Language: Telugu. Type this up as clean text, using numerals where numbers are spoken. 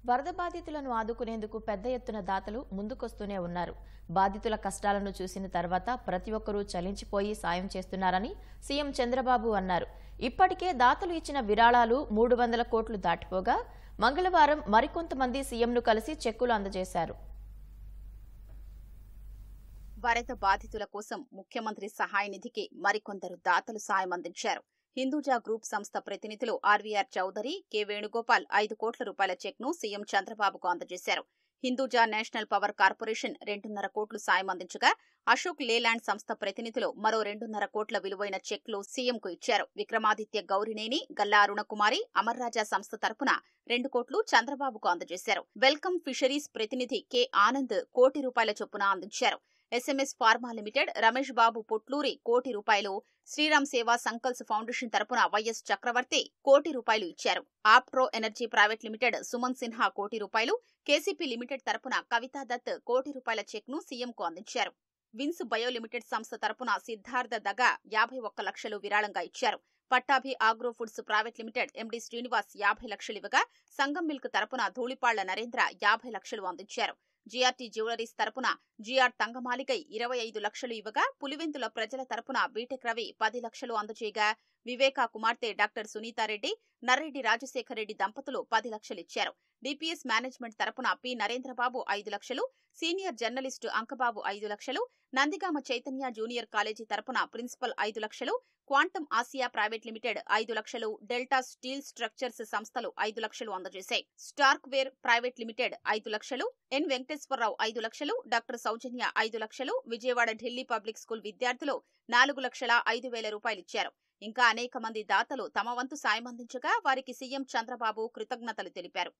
వరద బాధితులను ఆదుకునేందుకు పెద్ద ఎత్తున దాతలు ముందుకొస్తూనే ఉన్నారు. బాధితుల కష్టాలను చూసిన తర్వాత ప్రతి ఒక్కరూ చలించిపోయి సాయం చేస్తున్నారని సీఎం చంద్రబాబు అన్నారు. ఇప్పటికే దాతలు ఇచ్చిన విరాళాలు 300 కోట్లు దాటిపోగా మంగళవారం మరికొంతమంది సీఎంను కలిసి చెక్కులు అందజేశారు. వరద బాధితుల కోసం ముఖ్యమంత్రి సహాయ నిధికి మరికొందరు దాతలు సాయం అందించారు. హిందూజా గ్రూప్ సంస్థ ప్రతినిధులు ఆర్వీఆర్ చౌదరి, కె వేణుగోపాల్ 5 కోట్ల రూపాయల చెక్ను సీఎం చంద్రబాబుకు అందజేశారు. హిందూజా నేషనల్ పవర్ కార్పొరేషన్ 2.5 కోట్లు సాయం అందించగా అశోక్ లేలాండ్ సంస్థ ప్రతినిధులు మరో 2.5 కోట్ల విలువైన చెక్లు సీఎంకు ఇచ్చారు. విక్రమాదిత్య గౌరినేని, గల్లా అరుణకుమారి, అమర్రాజా సంస్థ తరపున 2 కోట్లు చంద్రబాబుకు అందజేశారు. వెల్కమ్ ఫిషరీస్ ప్రతినిధి కె ఆనంద్ కోటి రూపాయల చొప్పున అందించారు. SMS pharma limited Ramesh Babu Potluri కోటి రూపాయలు, శ్రీరామ్ సేవా సంకల్స్ ఫౌండేషన్ తరపున వైఎస్ చక్రవర్తి కోటి రూపాయలు ఇచ్చారు. ఆప్ట్రో energy private limited Suman Sinha కోటి రూపాయలు, కేసీపీ లిమిటెడ్ తరపున కవితా దత్ కోటి రూపాయల చెక్ను సీఎంకు అందించారు. విన్స్ బయో లిమిటెడ్ సంస్థ తరపున సిద్ధార్థ దగా 51 లక్షలు విరాళంగా ఇచ్చారు. Pattabhi agro foods private limited MD Srinivas 50 లక్షలు ఇవ్వగా సంగం మిల్క్ తరపున ధూళిపాళ్ల నరేంద్ర 50 లక్షలు అందించారు. జీఆర్టీ జ్యువెలరీస్ తరపున జీఆర్ తంగమాలిగై 25 లక్షలు ఇవ్వగా పులివెందుల ప్రజల తరపున బీటెక్ రవి 10 లక్షలు అందజేయగా వివేకా కుమార్తె డాక్టర్ సునీతారెడ్డి, నర్రెడ్డి రాజశేఖర్ రెడ్డి దంపతులు 10 లక్షలిచ్చారు. డిపిఎస్ మేనేజ్మెంట్ తరపున పి నరేంద్రబాబు 5 లక్షలు, సీనియర్ జర్నలిస్టు అంకబాబు 5 లక్షలు, నందిగామ చైతన్య జూనియర్ కాలేజీ తరపున ప్రిన్సిపల్ 5 లక్షలు, క్వాంటమ్ ఆసియా ప్రైవేట్ లిమిటెడ్ 5 లక్షలు, డెల్టా స్టీల్ స్ట్రక్చర్స్ సంస్థలు 5 లక్షలు అందజేశాయి. స్టార్క్ వేర్ ప్రైవేట్ లిమిటెడ్ 5 లక్షలు, ఎన్ వెంకటేశ్వరరావు 5 లక్షలు, డాక్టర్ సౌజన్య 5 లక్షలు, విజయవాడ ఢిల్లీ పబ్లిక్ స్కూల్ విద్యార్థులు 4,05,000 రూపాయలిచ్చారు. ఇంకా అనేక మంది దాతలు తమ వంతు సాయం అందించగా వారికి సీఎం చంద్రబాబు కృతజ్ఞతలు తెలిపారు.